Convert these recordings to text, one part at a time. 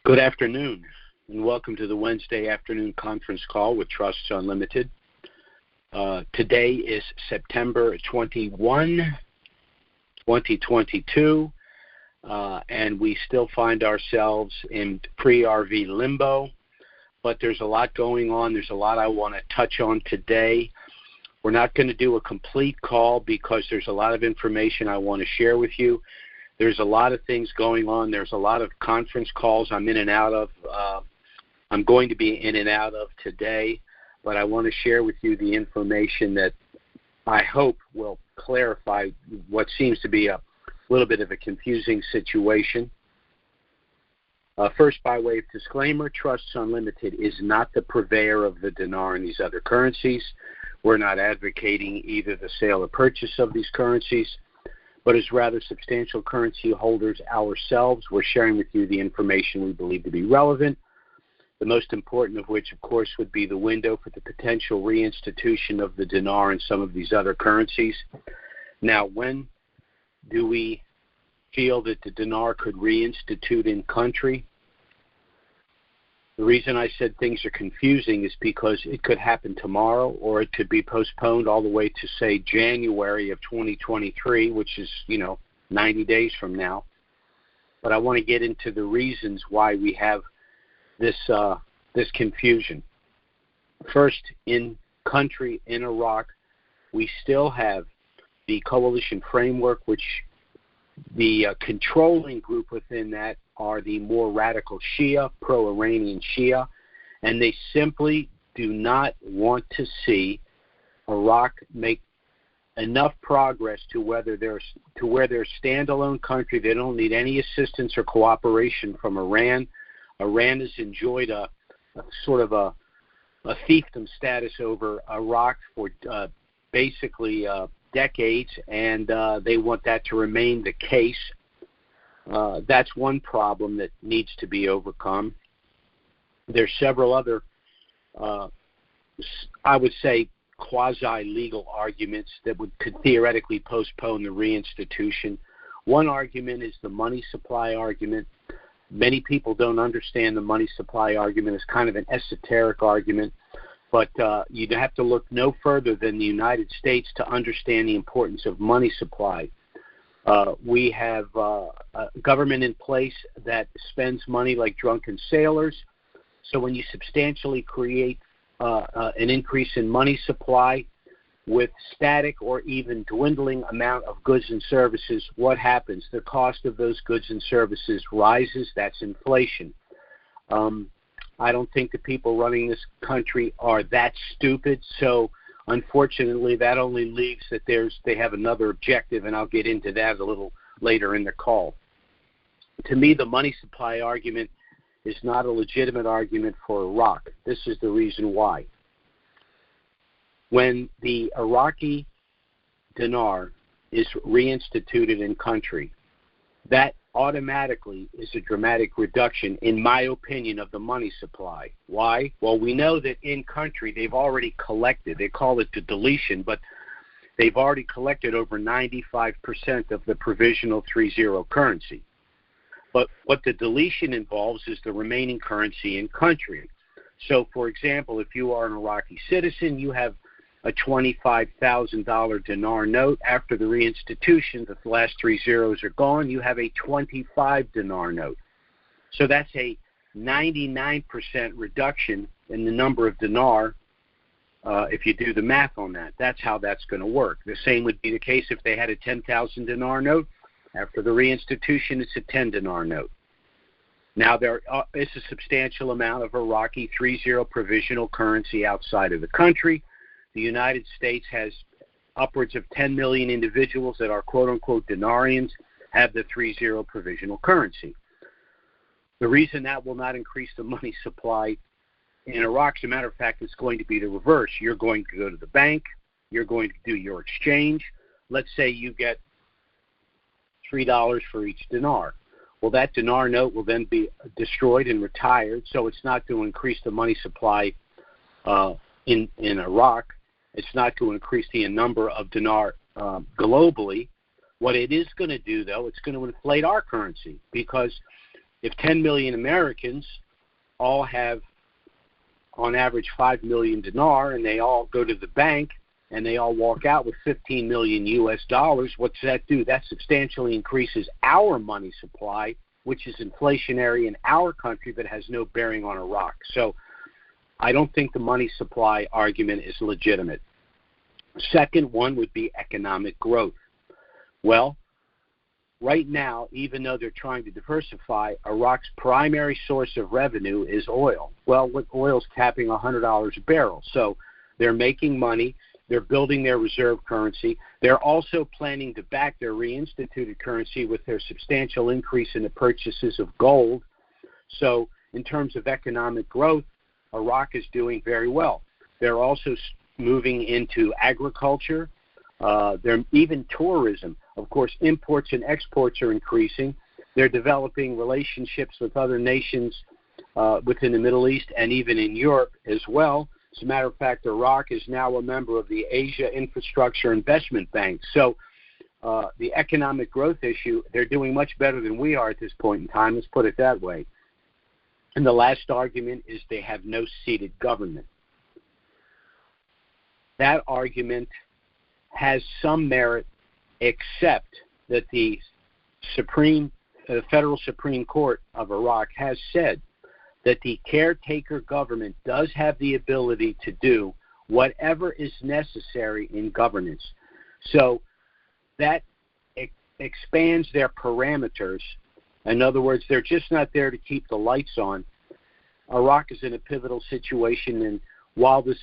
Good afternoon, and welcome to the Wednesday afternoon conference call with Trusts Unlimited. Today is September 21, 2022, and we still find ourselves in pre-RV limbo, but there's a lot going on. There's a lot I want to touch on today. We're not going to do a complete call because there's a lot of information I want to share with you. There's a lot of things going on. There's a lot of conference calls I'm in and out of. I'm going to be in and out of today, but I want to share with you the information that I hope will clarify what seems to be a little bit of a confusing situation. First, by way of disclaimer, Trusts Unlimited is not the purveyor of the dinar and these other currencies. We're not advocating either the sale or purchase of these currencies, but as rather substantial currency holders ourselves, we're sharing with you the information we believe to be relevant, the most important of which, of course, would be the window for the potential reinstitution of the dinar and some of these other currencies. Now, when do we feel that the dinar could reinstitute in country? The reason I said things are confusing is because it could happen tomorrow, or it could be postponed all the way to, say, January of 2023, which is, 90 days from now. But I want to get into the reasons why we have this confusion. First, in country, in Iraq, we still have the coalition framework, which the controlling group within that are the more radical Shia, pro-Iranian Shia, and they simply do not want to see Iraq make enough progress to where they're a standalone country. They don't need any assistance or cooperation from Iran. Iran has enjoyed a sort of a fiefdom status over Iraq for basically decades, and they want that to remain the case. That's one problem that needs to be overcome. There's several other, I would say, quasi-legal arguments that could theoretically postpone the reinstitution. One argument is the money supply argument. Many people don't understand the money supply argument. It's kind of an esoteric argument, but you'd have to look no further than the United States to understand the importance of money supply. We have a government in place that spends money like drunken sailors. So when you substantially create an increase in money supply with static or even dwindling amount of goods and services, what happens? The cost of those goods and services rises. That's inflation. I don't think the people running this country are that stupid. So unfortunately, that only leaves that they have another objective, and I'll get into that a little later in the call. To me, the money supply argument is not a legitimate argument for Iraq. This is the reason why. When the Iraqi dinar is reinstituted in country, that automatically is a dramatic reduction, in my opinion, of the money supply. Why? Well, we know that in country they've already collected, they call it the deletion, but they've already collected over 95% of the provisional 3-0 currency. But what the deletion involves is the remaining currency in country. So, for example, if you are an Iraqi citizen, you have a $25,000 dinar note. After the reinstitution, the last 3 zeros are gone, you have a 25 dinar note. So that's a 99% reduction in the number of dinar if you do the math on that. That's how that's going to work. The same would be the case if they had a 10,000 dinar note. After the reinstitution, it's a 10 dinar note. Now, there is a substantial amount of Iraqi 3-0 provisional currency outside of the country. The United States has upwards of 10 million individuals that are quote-unquote dinarians, have the 3-0 provisional currency. The reason that will not increase the money supply in Iraq, as a matter of fact, it's going to be the reverse. You're going to go to the bank. You're going to do your exchange. Let's say you get $3 for each dinar. Well, that dinar note will then be destroyed and retired, so it's not going to increase the money supply in Iraq. It's not going to increase the number of dinar globally. What it is going to do, though, it's going to inflate our currency, because if 10 million Americans all have, on average, 5 million dinar, and they all go to the bank and they all walk out with 15 million US dollars, what does that do? That substantially increases our money supply, which is inflationary in our country but has no bearing on Iraq. So I don't think the money supply argument is legitimate. Second one would be economic growth. Well, right now, even though they're trying to diversify, Iraq's primary source of revenue is oil. Well, oil's capping $100 a barrel. So they're making money. They're building their reserve currency. They're also planning to back their reinstituted currency with their substantial increase in the purchases of gold. So in terms of economic growth, Iraq is doing very well. They're also moving into agriculture. They're even tourism. Of course, imports and exports are increasing. They're developing relationships with other nations within the Middle East and even in Europe as well. As a matter of fact, Iraq is now a member of the Asia Infrastructure Investment Bank. So the economic growth issue, they're doing much better than we are at this point in time. Let's put it that way. And the last argument is they have no seated government. That argument has some merit, except that the Federal Supreme Court of Iraq has said that the caretaker government does have the ability to do whatever is necessary in governance. So that expands their parameters. In other words, they're just not there to keep the lights on. Iraq is in a pivotal situation, and while the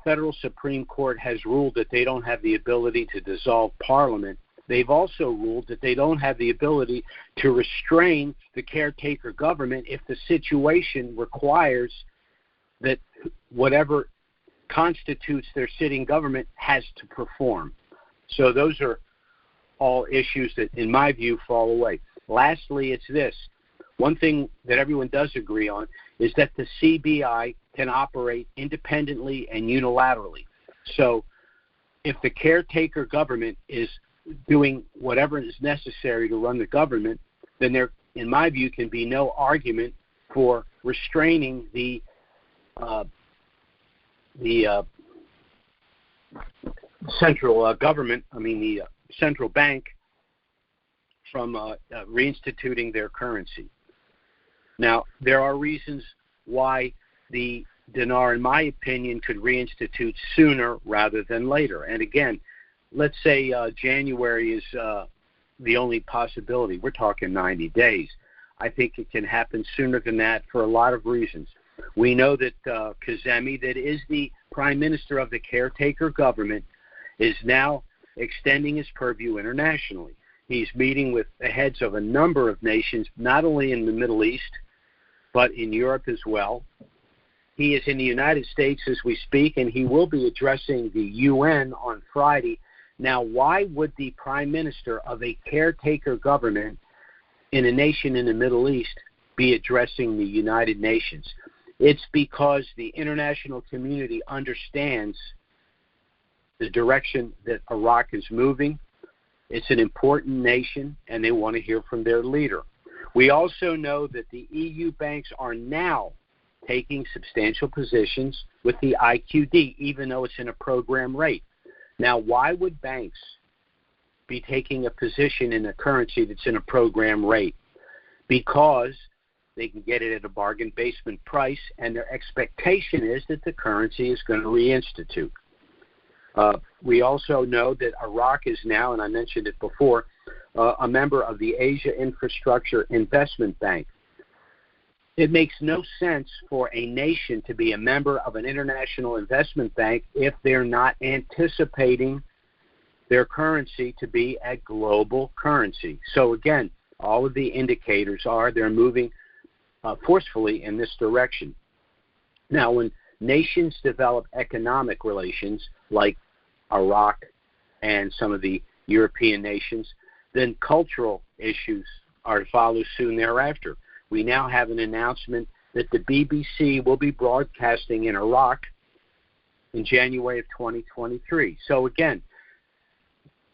Federal Supreme Court has ruled that they don't have the ability to dissolve Parliament, they've also ruled that they don't have the ability to restrain the caretaker government if the situation requires that whatever constitutes their sitting government has to perform. So those are all issues that, in my view, fall away. Lastly, it's this. One thing that everyone does agree on is that the CBI can operate independently and unilaterally. So if the caretaker government is doing whatever is necessary to run the government, then there, in my view, can be no argument for restraining the central government, the central bank, from reinstituting their currency. Now, there are reasons why the dinar, in my opinion, could reinstitute sooner rather than later. And again, let's say January is the only possibility. We're talking 90 days. I think it can happen sooner than that for a lot of reasons. We know that Kazemi, that is the prime minister of the caretaker government, is now extending his purview internationally. He's meeting with the heads of a number of nations, not only in the Middle East, but in Europe as well. He is in the United States as we speak, and he will be addressing the UN on Friday. Now, why would the prime minister of a caretaker government in a nation in the Middle East be addressing the United Nations? It's because the international community understands the direction that Iraq is moving. It's an important nation, and they want to hear from their leader. We also know that the EU banks are now taking substantial positions with the IQD, even though it's in a program rate. Now, why would banks be taking a position in a currency that's in a program rate? Because they can get it at a bargain basement price, and their expectation is that the currency is going to reinstitute. We also know that Iraq is now, and I mentioned it before, a member of the Asia Infrastructure Investment Bank. It makes no sense for a nation to be a member of an international investment bank if they're not anticipating their currency to be a global currency. So again, all of the indicators are they're moving forcefully in this direction. Now, when nations develop economic relations like Iraq and some of the European nations, then cultural issues are to follow soon thereafter. We now have an announcement that the BBC will be broadcasting in Iraq in January of 2023. So again,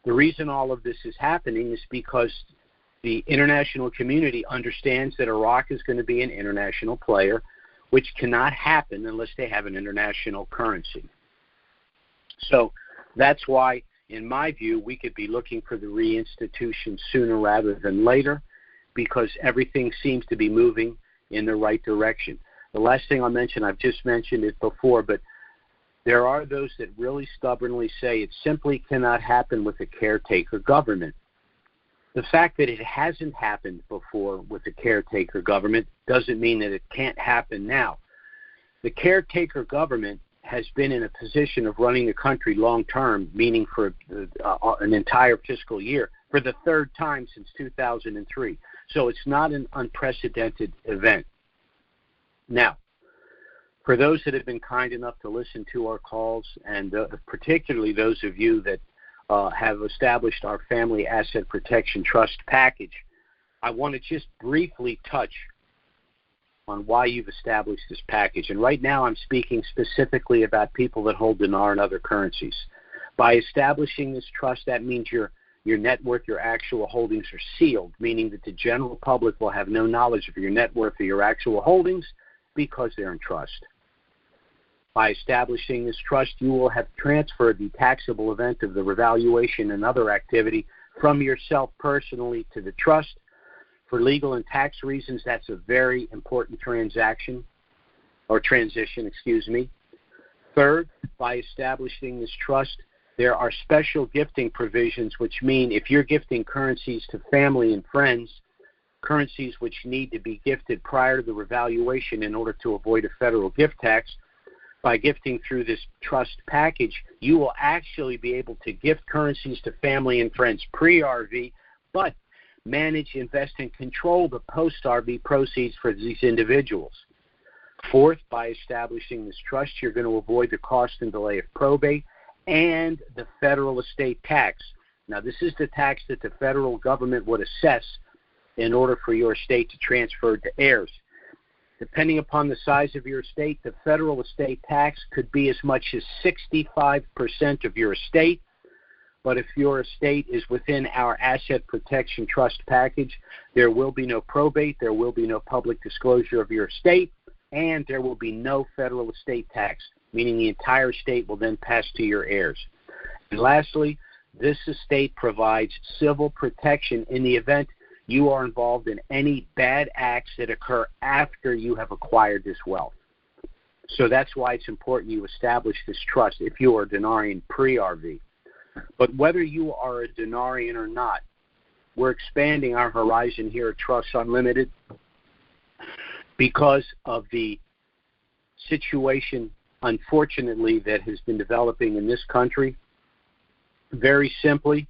the reason all of this is happening is because the international community understands that Iraq is going to be an international player, which cannot happen unless they have an international currency. So that's why, in my view, we could be looking for the reinstitution sooner rather than later, because everything seems to be moving in the right direction. The last thing I'll mention, I've just mentioned it before, but there are those that really stubbornly say it simply cannot happen with a caretaker government. The fact that it hasn't happened before with a caretaker government doesn't mean that it can't happen now. The caretaker government has been in a position of running the country long term, meaning for an entire fiscal year, for the third time since 2003. So it's not an unprecedented event. Now, for those that have been kind enough to listen to our calls, and particularly those of you that have established our Family Asset Protection Trust package, I want to just briefly touch on why you've established this package. And right now I'm speaking specifically about people that hold dinar and other currencies. By establishing this trust, that means your net worth, your actual holdings are sealed, meaning that the general public will have no knowledge of your net worth or your actual holdings because they're in trust. By establishing this trust, you will have transferred the taxable event of the revaluation and other activity from yourself personally to the trust. For legal and tax reasons, that's a very important transition. Third, by establishing this trust, there are special gifting provisions, which mean if you're gifting currencies to family and friends, currencies which need to be gifted prior to the revaluation in order to avoid a federal gift tax, by gifting through this trust package, you will actually be able to gift currencies to family and friends pre-RV, but manage, invest, and control the post-RV proceeds for these individuals. Fourth, by establishing this trust, you're going to avoid the cost and delay of probate and the federal estate tax. Now, this is the tax that the federal government would assess in order for your estate to transfer to heirs. Depending upon the size of your estate, the federal estate tax could be as much as 65% of your estate. But if your estate is within our Asset Protection Trust package, there will be no probate, there will be no public disclosure of your estate, and there will be no federal estate tax, meaning the entire estate will then pass to your heirs. And lastly, this estate provides civil protection in the event you are involved in any bad acts that occur after you have acquired this wealth. So that's why it's important you establish this trust if you are a Dinarian pre-RV. But whether you are a Dinarian or not, we're expanding our horizon here at Trust Unlimited because of the situation, unfortunately, that has been developing in this country. Very simply,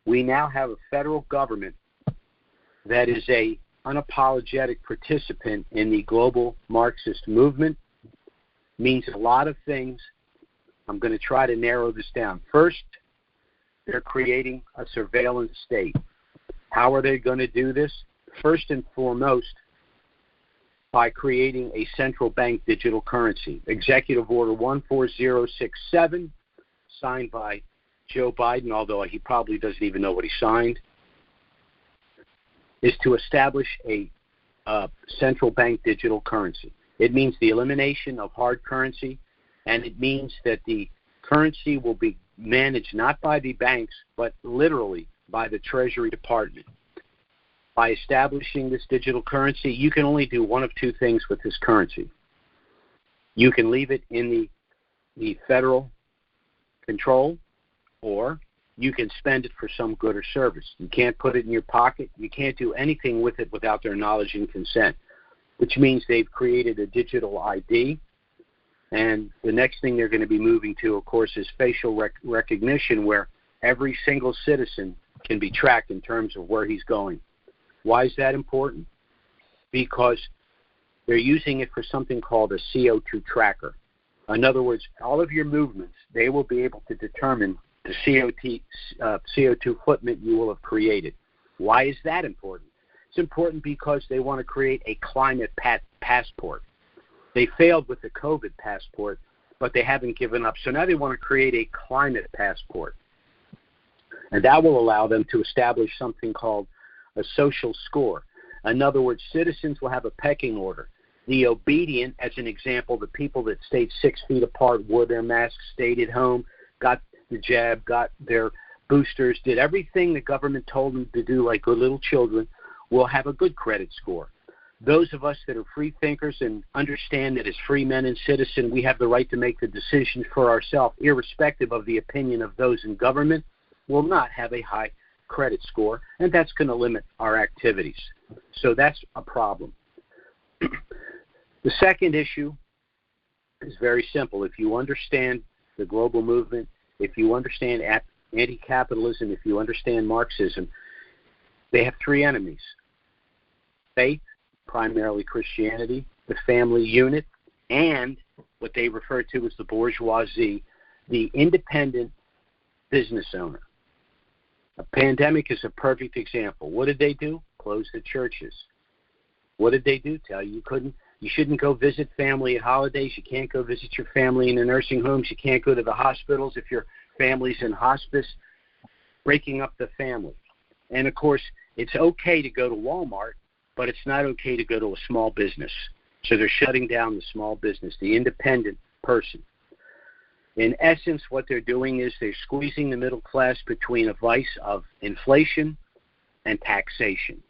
we now have a federal government that is a unapologetic participant in the global Marxist movement. Means a lot of things. I'm going to try to narrow this down. First, they're creating a surveillance state. How are they going to do this? First and foremost, by creating a central bank digital currency. Executive Order 14067, signed by Joe Biden, although he probably doesn't even know what he signed, is to establish a central bank digital currency. It means the elimination of hard currency, and it means that the currency will be managed not by the banks, but literally by the Treasury Department. By establishing this digital currency, you can only do one of two things with this currency. You can leave it in the federal control, or you can spend it for some good or service. You can't put it in your pocket. You can't do anything with it without their knowledge and consent, which means they've created a digital ID. And the next thing they're going to be moving to, of course, is facial recognition, where every single citizen can be tracked in terms of where he's going. Why is that important? Because they're using it for something called a CO2 tracker. In other words, all of your movements, they will be able to determine the CO2 footprint you will have created. Why is that important? It's important because they want to create a climate passport. They failed with the COVID passport, but they haven't given up. So now they want to create a climate passport. And that will allow them to establish something called a social score. In other words, citizens will have a pecking order. The obedient, as an example, the people that stayed 6 feet apart, wore their masks, stayed at home, got the jab, got their boosters, did everything the government told them to do like good little children, will have a good credit score. Those of us that are free thinkers and understand that as free men and citizens, we have the right to make the decisions for ourselves, irrespective of the opinion of those in government, will not have a high credit score, and that's going to limit our activities. So that's a problem. The second issue is very simple. If you understand the global movement, if you understand anti-capitalism, if you understand Marxism, they have three enemies: faith, primarily Christianity, the family unit, and what they refer to as the bourgeoisie, the independent business owner. A pandemic is a perfect example. What did they do? Close the churches. What did they do? Tell you you shouldn't go visit family at holidays. You can't go visit your family in the nursing homes. You can't go to the hospitals if your family's in hospice. Breaking up the family. And, of course, it's okay to go to Walmart, but it's not okay to go to a small business. So they're shutting down the small business, the independent person. In essence, what they're doing is they're squeezing the middle class between a vice of inflation and taxation.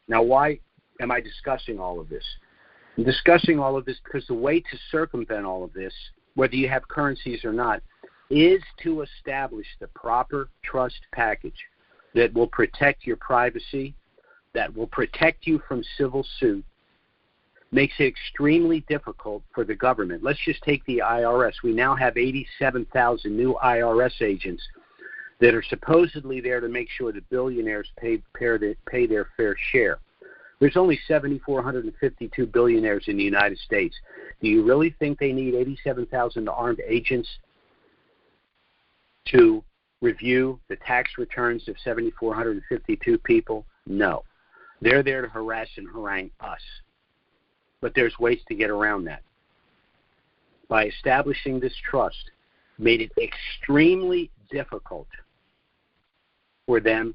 Now, why am I discussing all of this? I'm discussing all of this because the way to circumvent all of this, whether you have currencies or not, is to establish the proper trust package that will protect your privacy, that will protect you from civil suit, makes it extremely difficult for the government. Let's just take the IRS. We now have 87,000 new IRS agents that are supposedly there to make sure that billionaires pay their fair share. There's only 7,452 billionaires in the United States. Do you really think they need 87,000 armed agents to review the tax returns of 7,452 people? No. They're there to harass and harangue us. But there's ways to get around that. By establishing this trust, made it extremely difficult for them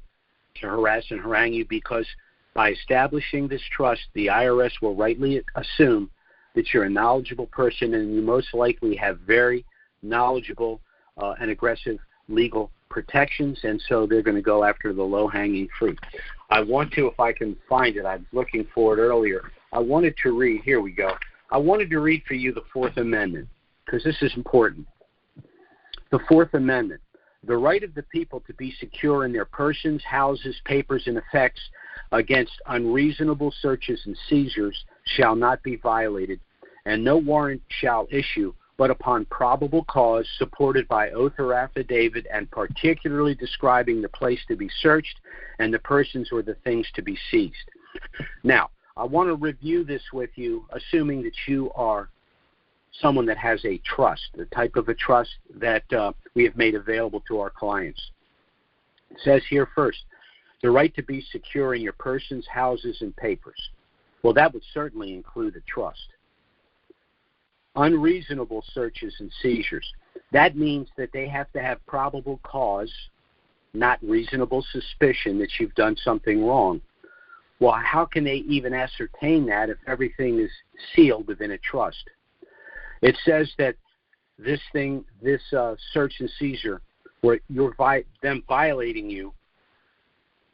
to harass and harangue you, because by establishing this trust, the IRS will rightly assume that you're a knowledgeable person and you most likely have very knowledgeable and aggressive legal protections, and so they're going to go after the low-hanging fruit. I want to, if I can find it, I was looking for it earlier. I wanted to read, here we go. I wanted to read for you the Fourth Amendment, because this is important. The Fourth Amendment, the right of the people to be secure in their persons, houses, papers, and effects against unreasonable searches and seizures shall not be violated, and no warrant shall issue but upon probable cause, supported by oath or affidavit, and particularly describing the place to be searched and the persons or the things to be seized. Now, I want to review this with you, assuming that you are someone that has a trust, the type of a trust that we have made available to our clients. It says here first, the right to be secure in your persons, houses, and papers. Well, that would certainly include a trust. Unreasonable searches and seizures. That means that they have to have probable cause, not reasonable suspicion that you've done something wrong. Well, how can they even ascertain that if everything is sealed within a trust? It says that this search and seizure, where you're them violating you,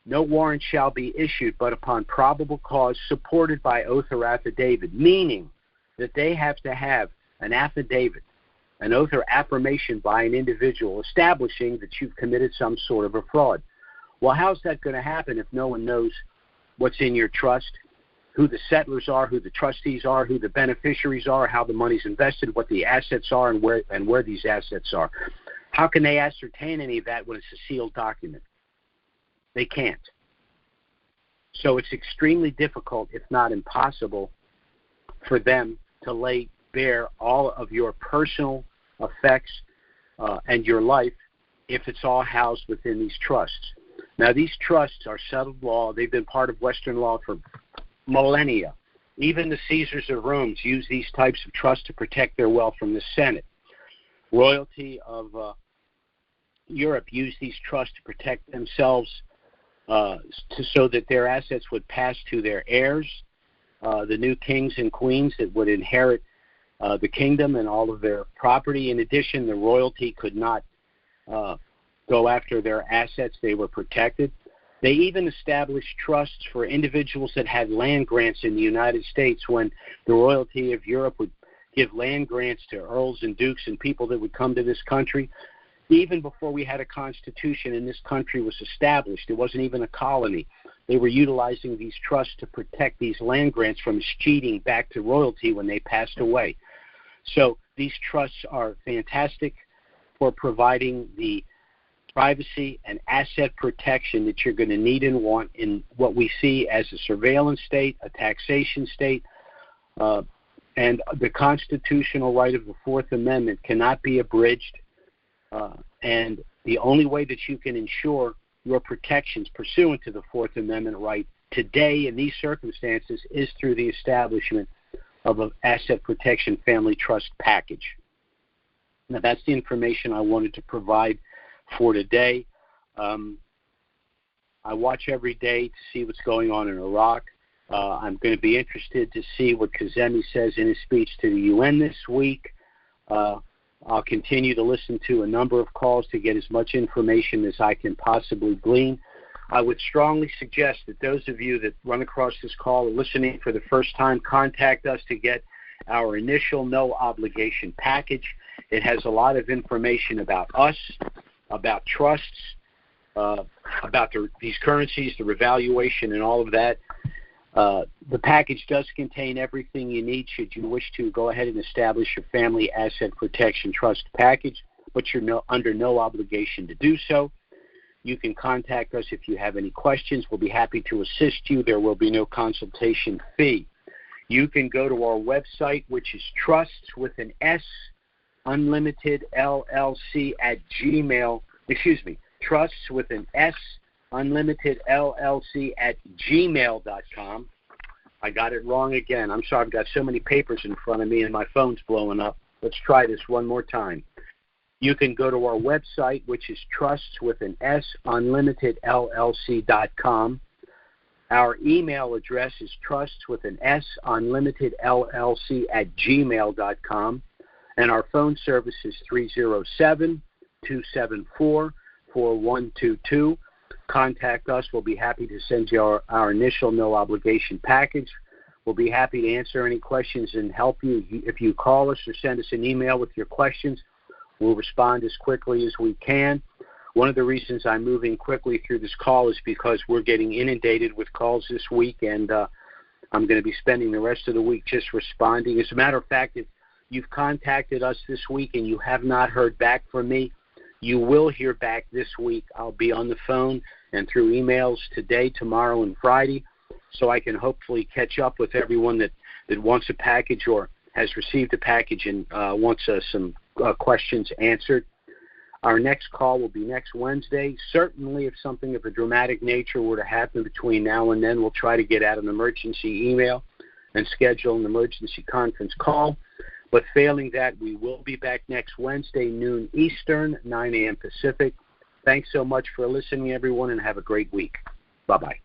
no warrant shall be issued but upon probable cause, supported by oath or affidavit, meaning that they have to have an affidavit, an oath or affirmation by an individual establishing that you've committed some sort of a fraud. Well, how's that going to happen if no one knows what's in your trust, who the settlers are, who the trustees are, who the beneficiaries are, how the money's invested, what the assets are, and where these assets are? How can they ascertain any of that when it's a sealed document? They can't. So it's extremely difficult, if not impossible, for them to lay bare all of your personal effects and your life if it's all housed within these trusts. Now, these trusts are settled law. They've been part of Western law for millennia. Even the Caesars of Rome used these types of trusts to protect their wealth from the Senate. Royalty of Europe used these trusts to protect themselves so that their assets would pass to their heirs, the new kings and queens that would inherit the kingdom and all of their property. In addition, the royalty could not go after their assets. They were protected. They even established trusts for individuals that had land grants in the United States. When the royalty of Europe would give land grants to earls and dukes and people that would come to this country, even before we had a constitution and this country was established, it wasn't even a colony. They were utilizing these trusts to protect these land grants from cheating back to royalty when they passed away. So these trusts are fantastic for providing the privacy and asset protection that you're going to need and want in what we see as a surveillance state, a taxation state, and the constitutional right of the Fourth Amendment cannot be abridged. And the only way that you can ensure your protections pursuant to the Fourth Amendment right today in these circumstances is through the establishment of an asset protection family trust package. Now, that's the information I wanted to provide for today. I watch every day to see what's going on in Iraq. I'm going to be interested to see what Kazemi says in his speech to the UN this week. I'll continue to listen to a number of calls to get as much information as I can possibly glean. I would strongly suggest that those of you that run across this call or listening for the first time, contact us to get our initial no obligation package. It has a lot of information about us, about trusts, about these currencies, the revaluation and all of that. The package does contain everything you need should you wish to go ahead and establish your family asset protection trust package, but you're under no obligation to do so. You can contact us if you have any questions. We'll be happy to assist you. There will be no consultation fee. You can go to our website, which is trusts with an S, unlimited LLC at Gmail. Trusts with an S, unlimited LLC at gmail.com. I got it wrong again. I'm sorry. I've got so many papers in front of me and my phone's blowing up. Let's try this one more time. You can go to our website, which is trusts with an S, unlimited LLC.com. Our email address is trusts with an S, unlimited LLC at gmail.com. And our phone service is 307-274-4122. Contact us. We'll be happy to send you our initial no obligation package. We'll be happy to answer any questions and help you. If you call us or send us an email with your questions, we'll respond as quickly as we can. One of the reasons I'm moving quickly through this call is because we're getting inundated with calls this week, and I'm going to be spending the rest of the week just responding. As a matter of fact, if you've contacted us this week and you have not heard back from me, you will hear back this week. I'll be on the phone and through emails today, tomorrow, and Friday, so I can hopefully catch up with everyone that wants a package or has received a package and wants some questions answered. Our next call will be next Wednesday. Certainly, if something of a dramatic nature were to happen between now and then, we'll try to get out an emergency email and schedule an emergency conference call. But failing that, we will be back next Wednesday, noon Eastern, 9 a.m. Pacific. Thanks so much for listening, everyone, and have a great week. Bye-bye.